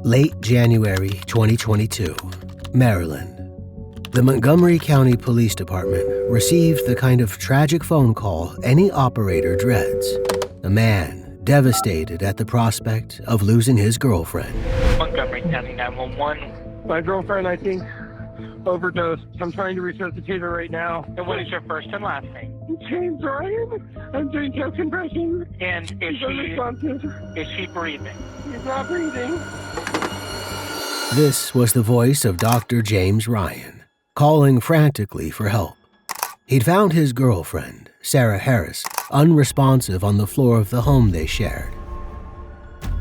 Late January 2022, Maryland. The Montgomery County Police Department received the kind of tragic phone call any operator dreads. A man devastated at the prospect of losing his girlfriend. Montgomery County 911. My girlfriend, I think, overdosed. I'm trying to resuscitate her right now. And what is your first and last name? James Ryan. I'm doing chest compression. And is she breathing? She's not breathing. This was the voice of Dr. James Ryan, calling frantically for help. He'd found his girlfriend, Sarah Harris, unresponsive on the floor of the home they shared.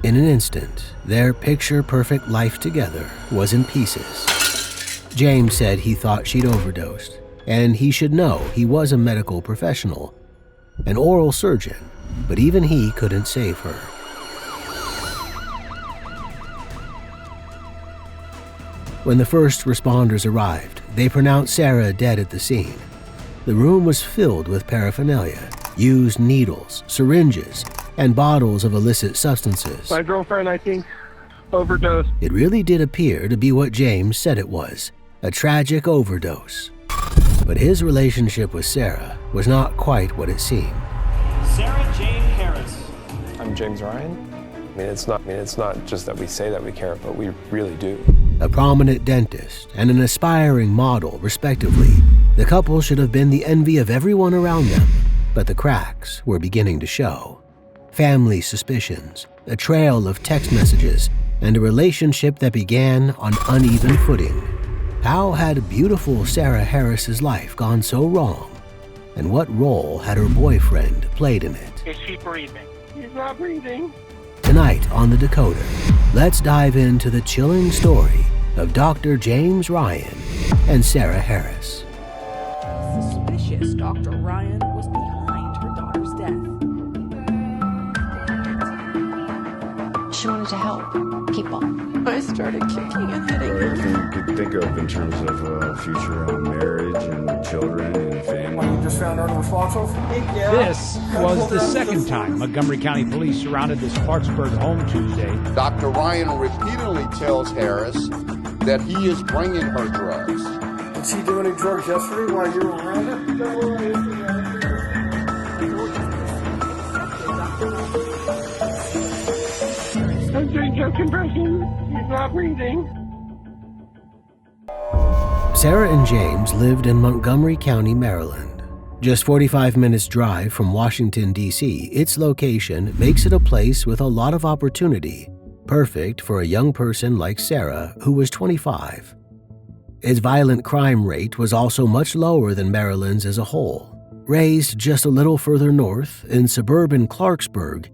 In an instant, their picture-perfect life together was in pieces. James said he thought she'd overdosed, and he should know he was a medical professional, an oral surgeon, but even he couldn't save her. When the first responders arrived, they pronounced Sarah dead at the scene. The room was filled with paraphernalia, used needles, syringes, and bottles of illicit substances. My girlfriend, I think, overdosed. It really did appear to be what James said it was, a tragic overdose. But his relationship with Sarah was not quite what it seemed. Sarah Jane Harris. I'm James Ryan. It's not just that we say that we care, but we really do. A prominent dentist and an aspiring model, respectively, the couple should have been the envy of everyone around them, but the cracks were beginning to show. Family suspicions, a trail of text messages, and a relationship that began on uneven footing. How had beautiful Sarah Harris's life gone so wrong? And what role had her boyfriend played in it? Is she breathing? She's not breathing. Tonight on The Decoder, let's dive into the chilling story of Dr. James Ryan and Sarah Harris. Suspicious Dr. Ryan was behind her daughter's death. She wanted to help people. I started kicking and hitting her. Everything you could think of in terms of future marriage and children and family. You just found her unresponsive? This was the second time Montgomery County Police surrounded this Clarksburg home Tuesday. Dr. Ryan repeatedly tells Harris that he is bringing her drugs. Did she do any drugs yesterday while you were around her? I'm doing chest compression. She's not breathing. Sarah and James lived in Montgomery County, Maryland. Just 45 minutes drive from Washington, D.C., its location makes it a place with a lot of opportunity, perfect for a young person like Sarah, who was 25. Its violent crime rate was also much lower than Maryland's as a whole. Raised just a little further north, in suburban Clarksburg,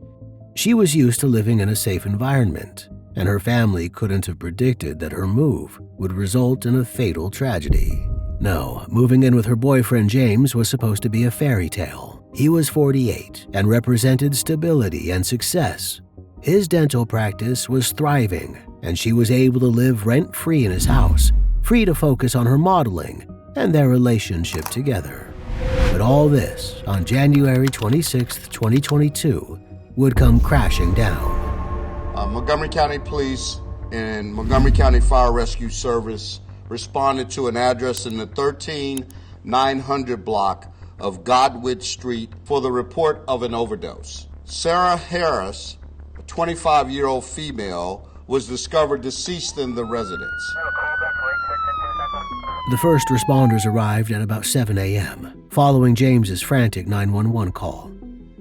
she was used to living in a safe environment, and her family couldn't have predicted that her move would result in a fatal tragedy. No, moving in with her boyfriend James was supposed to be a fairy tale. He was 48 and represented stability and success. His dental practice was thriving, and she was able to live rent-free in his house, free to focus on her modeling and their relationship together. But all this, on January 26, 2022, would come crashing down. Montgomery County Police and Montgomery County Fire Rescue Service responded to an address in the 13900 block of Godwit Street for the report of an overdose. Sarah Harris, a 25-year-old female, was discovered deceased in the residence. The first responders arrived at about 7 a.m., following James's frantic 911 call.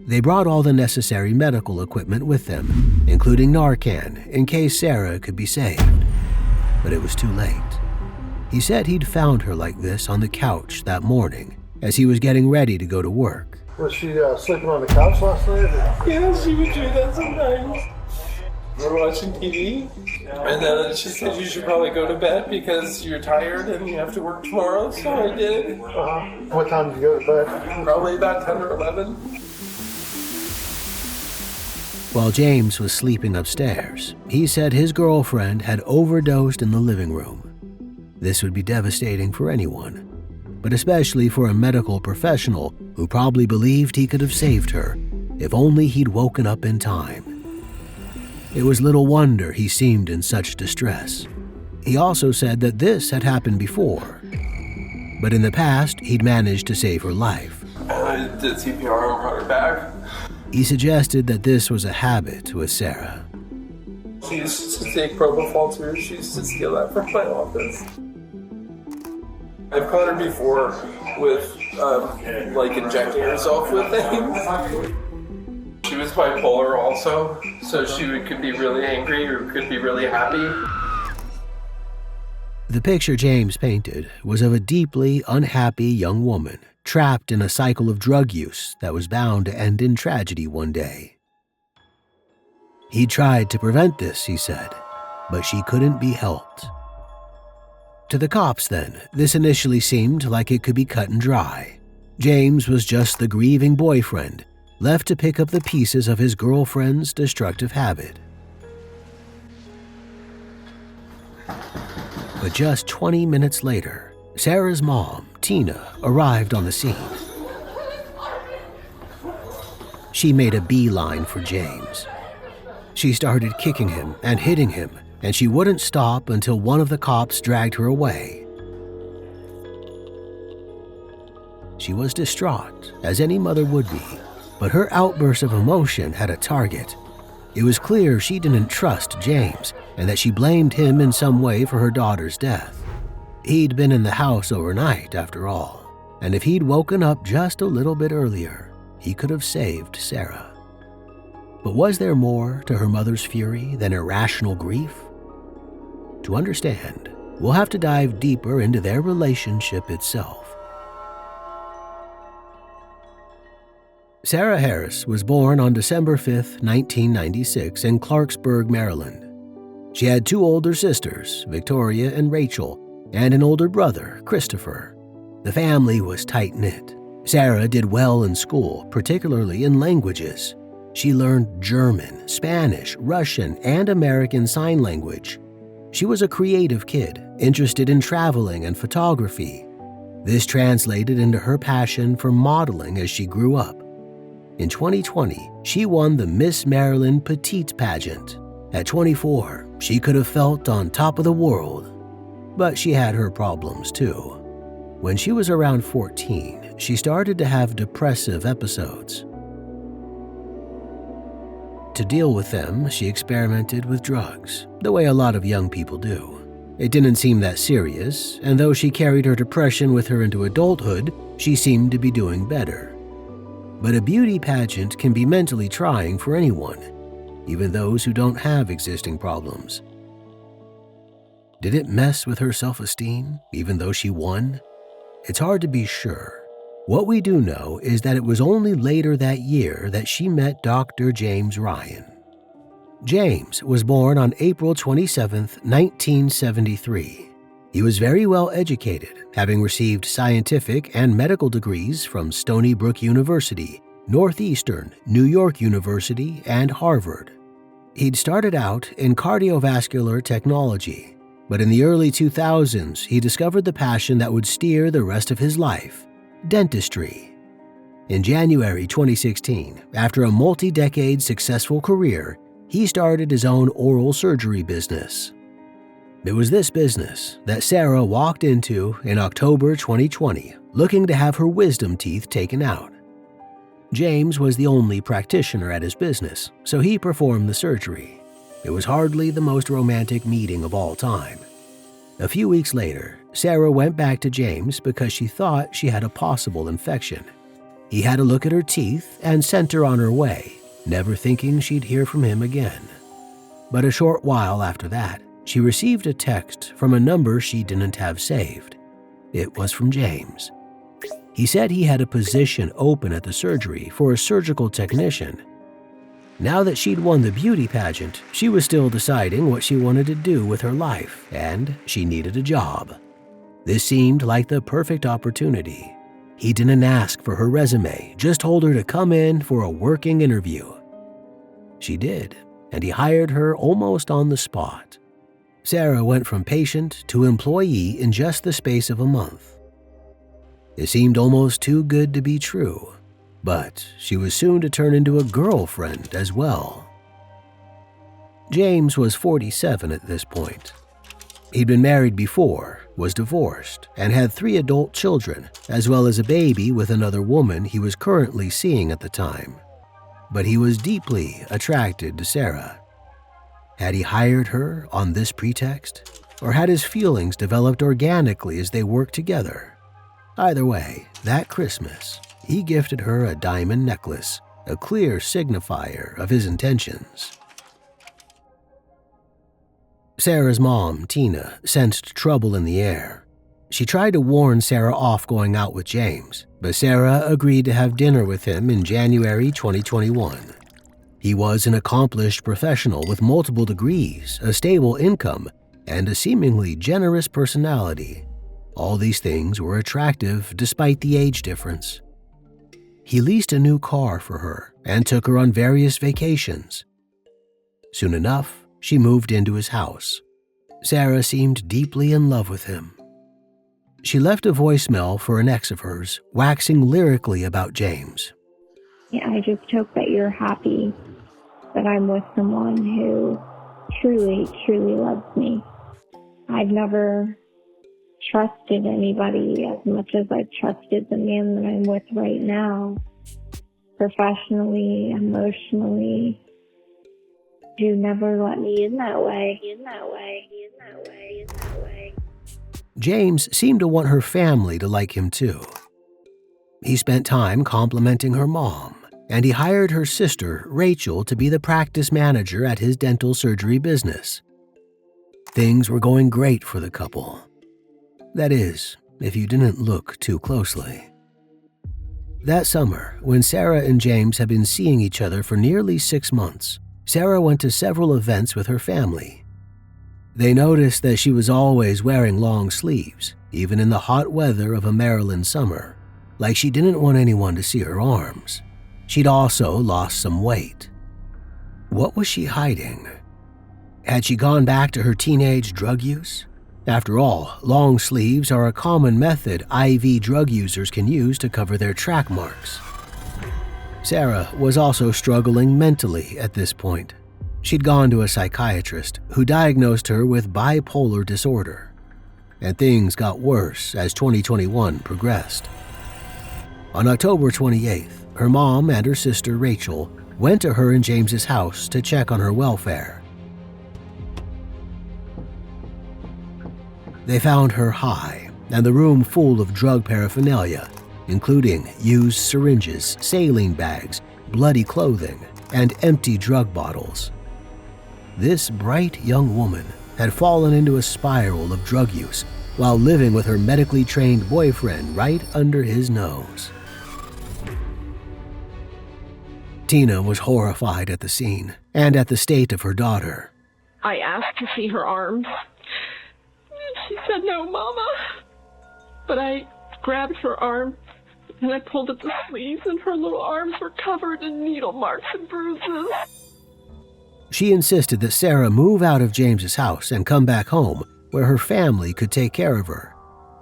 They brought all the necessary medical equipment with them, including Narcan, in case Sarah could be saved. But it was too late. He said he'd found her like this on the couch that morning as he was getting ready to go to work. Was she sleeping on the couch last night? Yeah, she would do that sometimes. We're watching TV, and then she said you should probably go to bed because you're tired and you have to work tomorrow, so I did. What time did you go to bed? Probably about 10 or 11. While James was sleeping upstairs, he said his girlfriend had overdosed in the living room. This would be devastating for anyone, but especially for a medical professional who probably believed he could have saved her if only he'd woken up in time. It was little wonder he seemed in such distress. He also said that this had happened before, but in the past he'd managed to save her life. I did CPR and brought her back. He suggested that this was a habit with Sarah. She used to take propofol too. She used to steal that from my office. I've caught her before with like injecting herself with things. She was bipolar also, so could be really angry or could be really happy. The picture James painted was of a deeply unhappy young woman trapped in a cycle of drug use that was bound to end in tragedy one day. He tried to prevent this, he said, but she couldn't be helped. To the cops then, this initially seemed like it could be cut and dry. James was just the grieving boyfriend left to pick up the pieces of his girlfriend's destructive habit. But just 20 minutes later, Sarah's mom, Tina, arrived on the scene. She made a beeline for James. She started kicking him and hitting him, and she wouldn't stop until one of the cops dragged her away. She was distraught, as any mother would be, but her outburst of emotion had a target. It was clear she didn't trust James and that she blamed him in some way for her daughter's death. He'd been in the house overnight, after all, and if he'd woken up just a little bit earlier, he could have saved Sarah. But was there more to her mother's fury than irrational grief? To understand, we'll have to dive deeper into their relationship itself. Sarah Harris was born on December 5, 1996 in Clarksburg, Maryland. She had two older sisters, Victoria and Rachel, and an older brother, Christopher. The family was tight-knit. Sarah did well in school, particularly in languages. She learned German, Spanish, Russian, and American Sign Language. She was a creative kid, interested in traveling and photography. This translated into her passion for modeling as she grew up. In 2020, she won the Miss Maryland Petite pageant. At 24, she could have felt on top of the world. But she had her problems too. When she was around 14, she started to have depressive episodes. To deal with them, she experimented with drugs, the way a lot of young people do. It didn't seem that serious, and though she carried her depression with her into adulthood, she seemed to be doing better. But a beauty pageant can be mentally trying for anyone, even those who don't have existing problems. Did it mess with her self-esteem, even though she won? It's hard to be sure. What we do know is that it was only later that year that she met Dr. James Ryan. James was born on April 27, 1973. He was very well educated, having received scientific and medical degrees from Stony Brook University, Northeastern, New York University, and Harvard. He'd started out in cardiovascular technology, but in the early 2000s, he discovered the passion that would steer the rest of his life: dentistry. In January 2016, after a multi-decade successful career, he started his own oral surgery business. It was this business that Sarah walked into in October 2020, looking to have her wisdom teeth taken out. James was the only practitioner at his business, so he performed the surgery. It was hardly the most romantic meeting of all time. A few weeks later, Sarah went back to James because she thought she had a possible infection. He had a look at her teeth and sent her on her way, never thinking she'd hear from him again. But a short while after that, she received a text from a number she didn't have saved. It was from James. He said he had a position open at the surgery for a surgical technician. Now that she'd won the beauty pageant, she was still deciding what she wanted to do with her life, and she needed a job. This seemed like the perfect opportunity. He didn't ask for her resume, just told her to come in for a working interview. She did, and he hired her almost on the spot. Sarah went from patient to employee in just the space of a month. It seemed almost too good to be true, but she was soon to turn into a girlfriend as well. James was 47 at this point. He'd been married before, was divorced, and had 3 adult children, as well as a baby with another woman he was currently seeing at the time. But he was deeply attracted to Sarah. Had he hired her on this pretext? Or had his feelings developed organically as they worked together? Either way, that Christmas, he gifted her a diamond necklace, a clear signifier of his intentions. Sarah's mom, Tina, sensed trouble in the air. She tried to warn Sarah off going out with James, but Sarah agreed to have dinner with him in January 2021. He was an accomplished professional with multiple degrees, a stable income, and a seemingly generous personality. All these things were attractive despite the age difference. He leased a new car for her and took her on various vacations. Soon enough, she moved into his house. Sarah seemed deeply in love with him. She left a voicemail for an ex of hers, waxing lyrically about James. I just hope that you're happy that I'm with someone who truly, truly loves me. I've never trusted anybody as much as I've trusted the man that I'm with right now. Professionally, emotionally. You never let me in that way. James seemed to want her family to like him too. He spent time complimenting her mom, and he hired her sister, Rachel, to be the practice manager at his dental surgery business. Things were going great for the couple. That is, if you didn't look too closely. That summer, when Sarah and James had been seeing each other for nearly 6 months, Sarah went to several events with her family. They noticed that she was always wearing long sleeves, even in the hot weather of a Maryland summer, like she didn't want anyone to see her arms. She'd also lost some weight. What was she hiding? Had she gone back to her teenage drug use? After all, long sleeves are a common method IV drug users can use to cover their track marks. Sarah was also struggling mentally at this point. She'd gone to a psychiatrist who diagnosed her with bipolar disorder, and things got worse as 2021 progressed. On October 28th, her mom and her sister Rachel went to her and James's house to check on her welfare. They found her high and the room full of drug paraphernalia, including used syringes, saline bags, bloody clothing, and empty drug bottles. This bright young woman had fallen into a spiral of drug use while living with her medically trained boyfriend right under his nose. Tina was horrified at the scene and at the state of her daughter. I asked to see her arms. She said, "No, Mama." But I grabbed her arm and I pulled at the sleeves, and her little arms were covered in needle marks and bruises. She insisted that Sarah move out of James's house and come back home where her family could take care of her.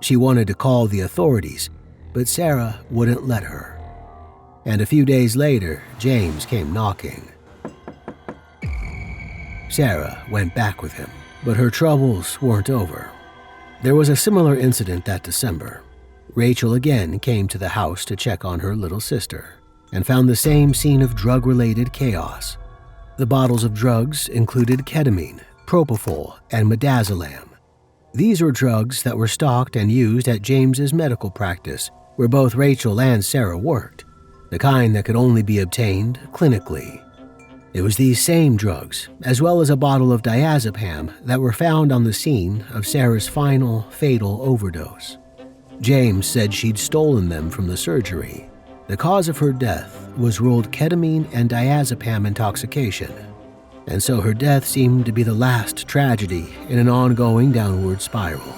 She wanted to call the authorities, but Sarah wouldn't let her. And a few days later, James came knocking. Sarah went back with him, but her troubles weren't over. There was a similar incident that December. Rachel again came to the house to check on her little sister and found the same scene of drug-related chaos. The bottles of drugs included ketamine, propofol, and midazolam. These were drugs that were stocked and used at James's medical practice, where both Rachel and Sarah worked, the kind that could only be obtained clinically. It was these same drugs, as well as a bottle of diazepam, that were found on the scene of Sarah's final fatal overdose. James said she'd stolen them from the surgery. The cause of her death was ruled ketamine and diazepam intoxication, and so her death seemed to be the last tragedy in an ongoing downward spiral.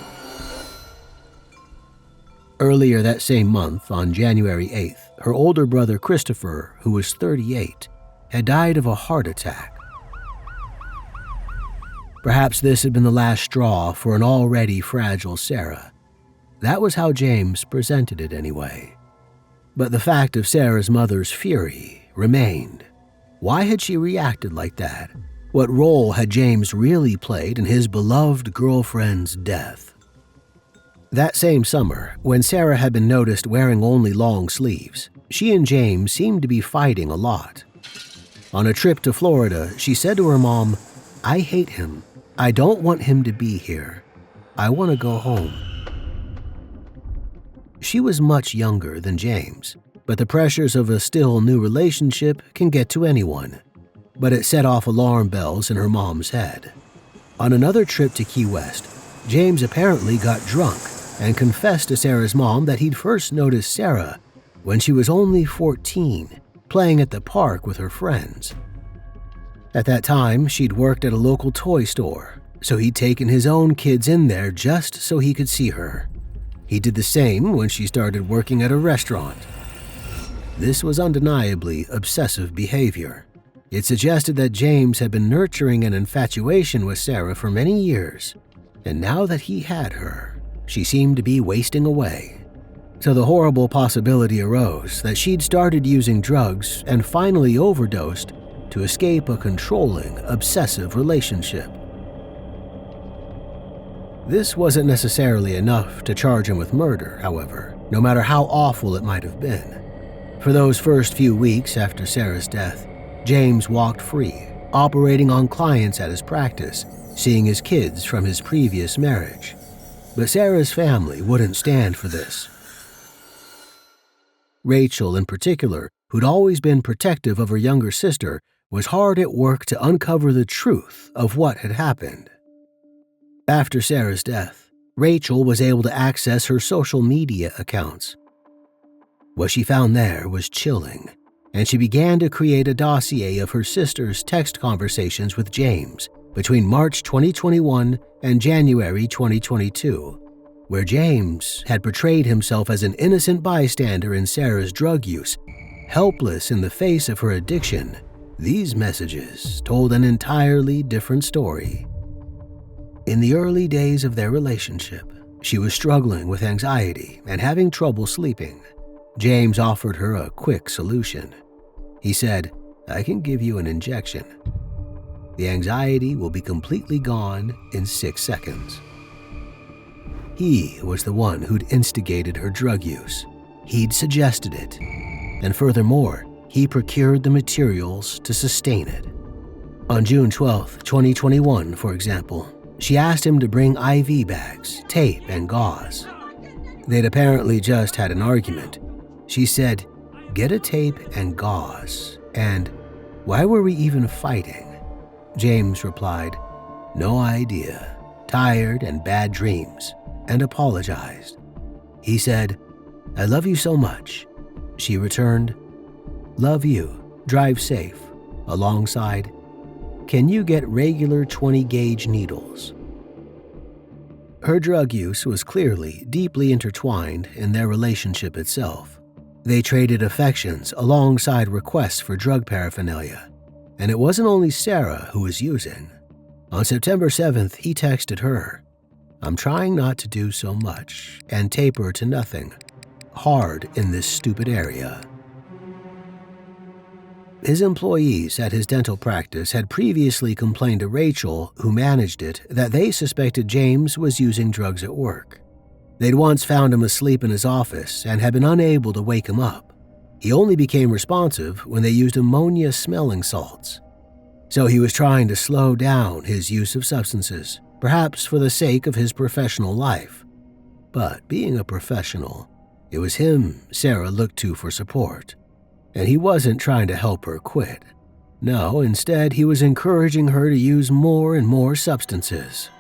Earlier that same month, on January 8th, her older brother Christopher, who was 38, had died of a heart attack. Perhaps this had been the last straw for an already fragile Sarah. That was how James presented it anyway. But the fact of Sarah's mother's fury remained. Why had she reacted like that? What role had James really played in his beloved girlfriend's death? That same summer, when Sarah had been noticed wearing only long sleeves, she and James seemed to be fighting a lot. On a trip to Florida, she said to her mom, "I hate him. I don't want him to be here. I want to go home." She was much younger than James, but the pressures of a still new relationship can get to anyone. But it set off alarm bells in her mom's head. On another trip to Key West, James apparently got drunk and confessed to Sarah's mom that he'd first noticed Sarah when she was only 14, playing at the park with her friends. At that time, she'd worked at a local toy store, so he'd taken his own kids in there just so he could see her. He did the same when she started working at a restaurant. This was undeniably obsessive behavior. It suggested that James had been nurturing an infatuation with Sarah for many years, and now that he had her, she seemed to be wasting away. So the horrible possibility arose that she'd started using drugs and finally overdosed to escape a controlling, obsessive relationship. This wasn't necessarily enough to charge him with murder, however, no matter how awful it might have been. For those first few weeks after Sarah's death, James walked free, operating on clients at his practice, seeing his kids from his previous marriage. But Sarah's family wouldn't stand for this. Rachel, in particular, who'd always been protective of her younger sister, was hard at work to uncover the truth of what had happened. After Sarah's death, Rachel was able to access her social media accounts. What she found there was chilling, and she began to create a dossier of her sister's text conversations with James between March 2021 and January 2022, where James had portrayed himself as an innocent bystander in Sarah's drug use, helpless in the face of her addiction. These messages told an entirely different story. In the early days of their relationship, she was struggling with anxiety and having trouble sleeping. James offered her a quick solution. He said, "I can give you an injection. The anxiety will be completely gone in 6 seconds." He was the one who'd instigated her drug use. He'd suggested it. And furthermore, he procured the materials to sustain it. On June 12, 2021, for example, she asked him to bring IV bags, tape, and gauze. They'd apparently just had an argument. She said, "Get a tape and gauze," and "Why were we even fighting?" James replied, "No idea, tired and bad dreams," and apologized. He said, "I love you so much." She returned, "Love you, drive safe," alongside, "Can you get regular 20-gauge needles?" Her drug use was clearly deeply intertwined in their relationship itself. They traded affections alongside requests for drug paraphernalia, and it wasn't only Sarah who was using. On September 7th, he texted her, "I'm trying not to do so much and taper to nothing. Hard in this stupid area." His employees at his dental practice had previously complained to Rachel, who managed it, that they suspected James was using drugs at work. They'd once found him asleep in his office and had been unable to wake him up. He only became responsive when they used ammonia smelling salts. So he was trying to slow down his use of substances, perhaps for the sake of his professional life. But being a professional, it was him Sarah looked to for support. And he wasn't trying to help her quit. No, instead, he was encouraging her to use more and more substances.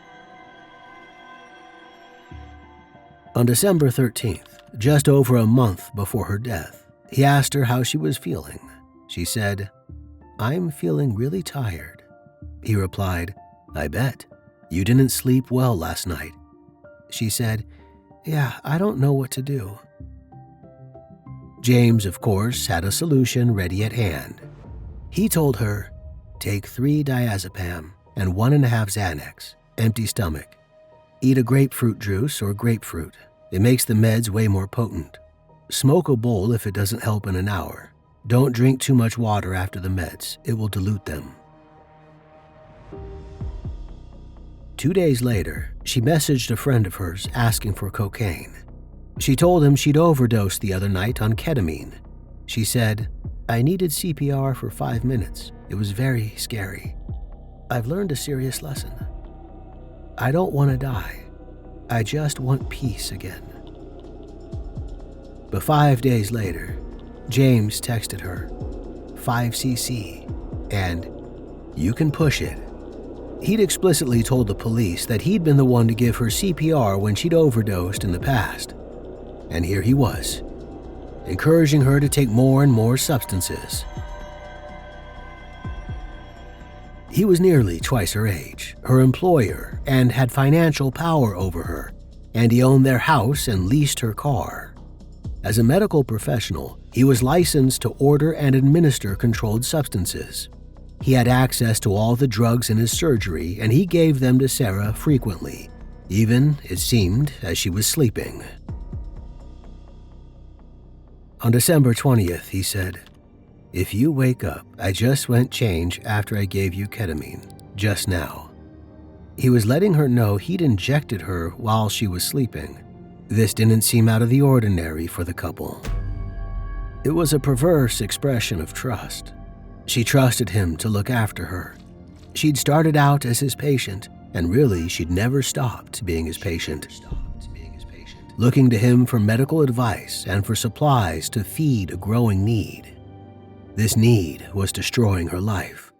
On December 13th, just over a month before her death, he asked her how she was feeling. She said, "I'm feeling really tired." He replied, "I bet. You didn't sleep well last night." She said, "Yeah, I don't know what to do." James, of course, had a solution ready at hand. He told her, "Take 3 diazepam and 1.5 Xanax, empty stomach. Eat a grapefruit juice or grapefruit. It makes the meds way more potent. Smoke a bowl if it doesn't help in an hour. Don't drink too much water after the meds. It will dilute them." 2 days later, she messaged a friend of hers asking for cocaine. She told him she'd overdosed the other night on ketamine. She said, "I needed CPR for 5 minutes. It was very scary. I've learned a serious lesson. I don't want to die. I just want peace again." But 5 days later, James texted her, 5cc, and "You can push it." He'd explicitly told the police that he'd been the one to give her CPR when she'd overdosed in the past. And here he was, encouraging her to take more and more substances. He was nearly twice her age, her employer, and had financial power over her, and he owned their house and leased her car. As a medical professional, he was licensed to order and administer controlled substances. He had access to all the drugs in his surgery, and he gave them to Sarah frequently, even, it seemed, as she was sleeping. On December 20th, he said, "If you wake up, I just went change after I gave you ketamine, just now." He was letting her know he'd injected her while she was sleeping. This didn't seem out of the ordinary for the couple. It was a perverse expression of trust. She trusted him to look after her. She'd started out as his patient, and really she'd never stopped being his patient. Looking to him for medical advice and for supplies to feed a growing need. This need was destroying her life.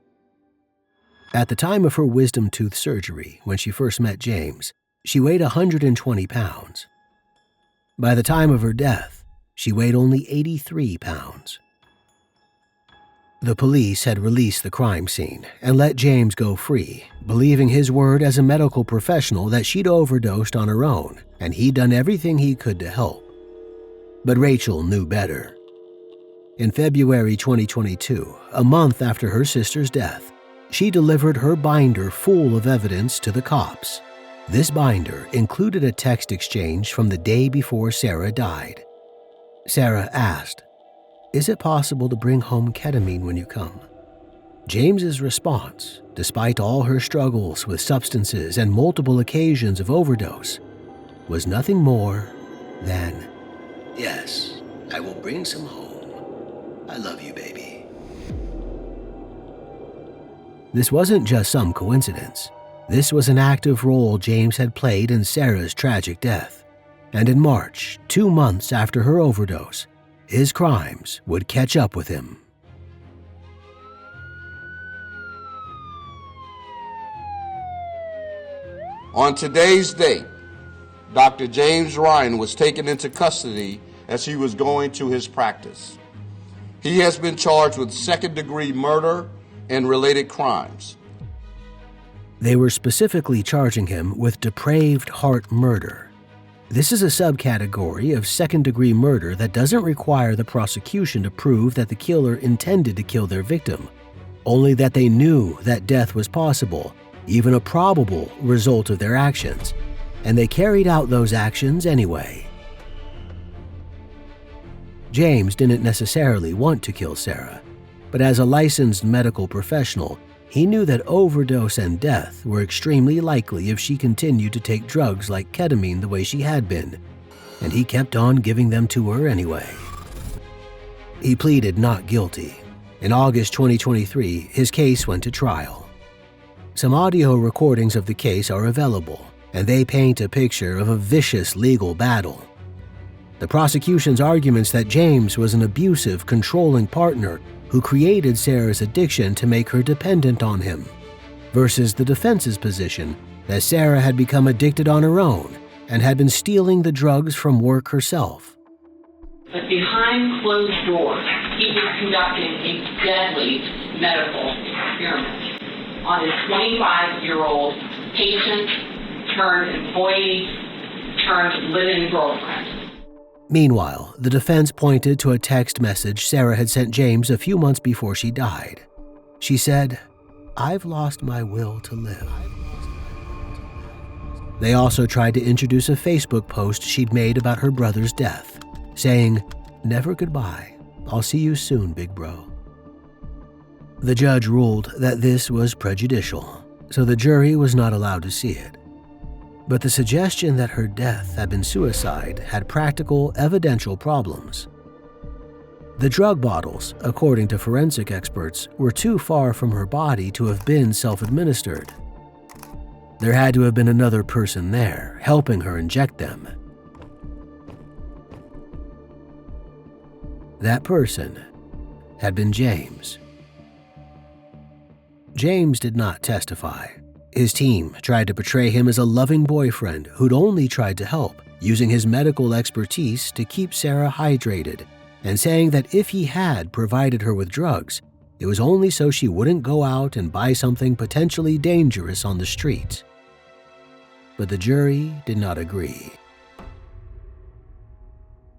At the time of her wisdom tooth surgery, when she first met James, she weighed 120 pounds. By the time of her death, she weighed only 83 pounds. The police had released the crime scene and let James go free, believing his word as a medical professional that she'd overdosed on her own and he'd done everything he could to help. But Rachel knew better. In February 2022, a month after her sister's death, she delivered her binder full of evidence to the cops. This binder included a text exchange from the day before Sarah died. Sarah asked, "Is it possible to bring home ketamine when you come?" James's response, despite all her struggles with substances and multiple occasions of overdose, was nothing more than, "Yes, I will bring some home. I love you, baby." This wasn't just some coincidence. This was an active role James had played in Sarah's tragic death. And in March, 2 months after her overdose, his crimes would catch up with him. On today's date, Dr. James Ryan was taken into custody as he was going to his practice. He has been charged with second-degree murder and related crimes. They were specifically charging him with depraved heart murder. This is a subcategory of second-degree murder that doesn't require the prosecution to prove that the killer intended to kill their victim, only that they knew that death was possible, even a probable result of their actions, and they carried out those actions anyway. James didn't necessarily want to kill Sarah, but as a licensed medical professional, he knew that overdose and death were extremely likely if she continued to take drugs like ketamine the way she had been, and he kept on giving them to her anyway. He pleaded not guilty. In August 2023, his case went to trial. Some audio recordings of the case are available, and they paint a picture of a vicious legal battle. The prosecution's arguments that James was an abusive, controlling partner who created Sarah's addiction to make her dependent on him, versus the defense's position that Sarah had become addicted on her own and had been stealing the drugs from work herself. But behind closed doors, he was conducting a deadly medical experiment on his 25-year-old patient turned employee turned live-in girlfriend. Meanwhile, the defense pointed to a text message Sarah had sent James a few months before she died. She said, "I've lost my will to live." They also tried to introduce a Facebook post she'd made about her brother's death, saying, "Never goodbye. I'll see you soon, big bro." The judge ruled that this was prejudicial, so the jury was not allowed to see it. But the suggestion that her death had been suicide had practical, evidential problems. The drug bottles, according to forensic experts, were too far from her body to have been self-administered. There had to have been another person there, helping her inject them. That person had been James. James did not testify. His team tried to portray him as a loving boyfriend who'd only tried to help, using his medical expertise to keep Sarah hydrated, and saying that if he had provided her with drugs, it was only so she wouldn't go out and buy something potentially dangerous on the street. But the jury did not agree.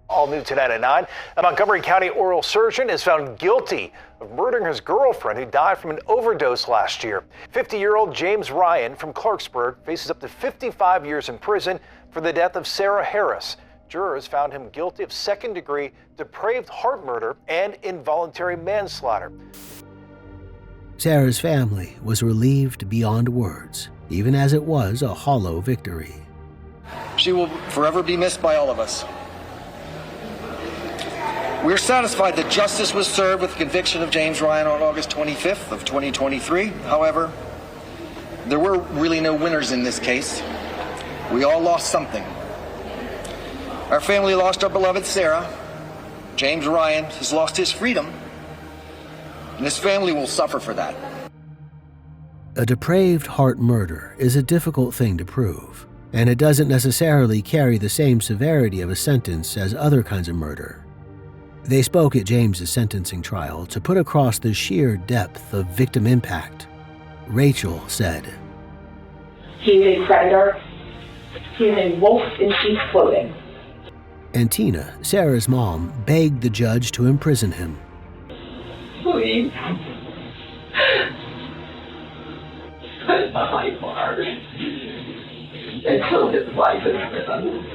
All new tonight at 9, a Montgomery County oral surgeon is found guilty of murdering his girlfriend who died from an overdose last year. 50-year-old James Ryan from Clarksburg faces up to 55 years in prison for the death of Sarah Harris. Jurors found him guilty of second-degree depraved heart murder and involuntary manslaughter. Sarah's family was relieved beyond words, even as it was a hollow victory. She will forever be missed by all of us. We're satisfied that justice was served with the conviction of James Ryan on August 25th of 2023. However, there were really no winners in this case. We all lost something. Our family lost our beloved Sarah. James Ryan has lost his freedom, and his family will suffer for that. A depraved heart murder is a difficult thing to prove, and it doesn't necessarily carry the same severity of a sentence as other kinds of murder. They spoke at James's sentencing trial to put across the sheer depth of victim impact. Rachel said, "He is a predator. He is a wolf in sheep's clothing." And Tina, Sarah's mom, begged the judge to imprison him. "Please. Put behind bars until his life is risen."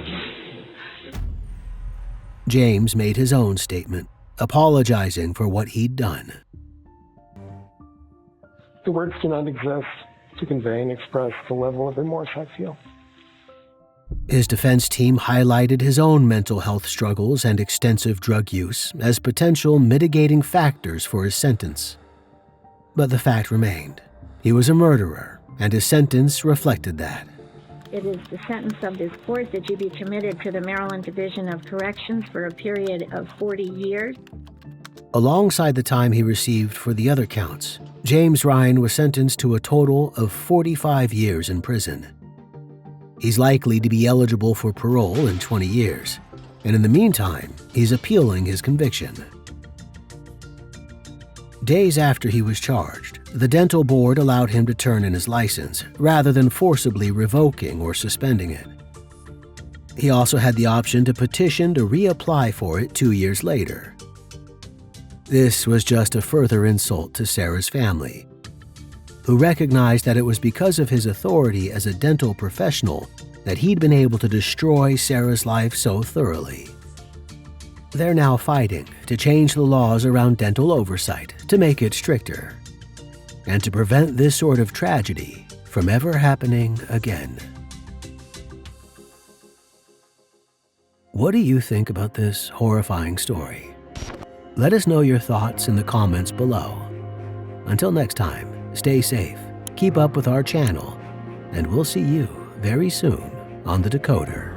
James made his own statement, apologizing for what he'd done. The words do not exist to convey and express the level of remorse I feel. His defense team highlighted his own mental health struggles and extensive drug use as potential mitigating factors for his sentence. But the fact remained. He was a murderer, and his sentence reflected that. It is the sentence of this court that you be committed to the Maryland Division of Corrections for a period of 40 years. Alongside the time he received for the other counts, James Ryan was sentenced to a total of 45 years in prison. He's likely to be eligible for parole in 20 years, and in the meantime, he's appealing his conviction. Days after he was charged, the dental board allowed him to turn in his license rather than forcibly revoking or suspending it. He also had the option to petition to reapply for it 2 years later. This was just a further insult to Sarah's family, who recognized that it was because of his authority as a dental professional that he'd been able to destroy Sarah's life so thoroughly. They're now fighting to change the laws around dental oversight to make it stricter, and to prevent this sort of tragedy from ever happening again. What do you think about this horrifying story? Let us know your thoughts in the comments below. Until next time, stay safe, keep up with our channel, and we'll see you very soon on the Decoder.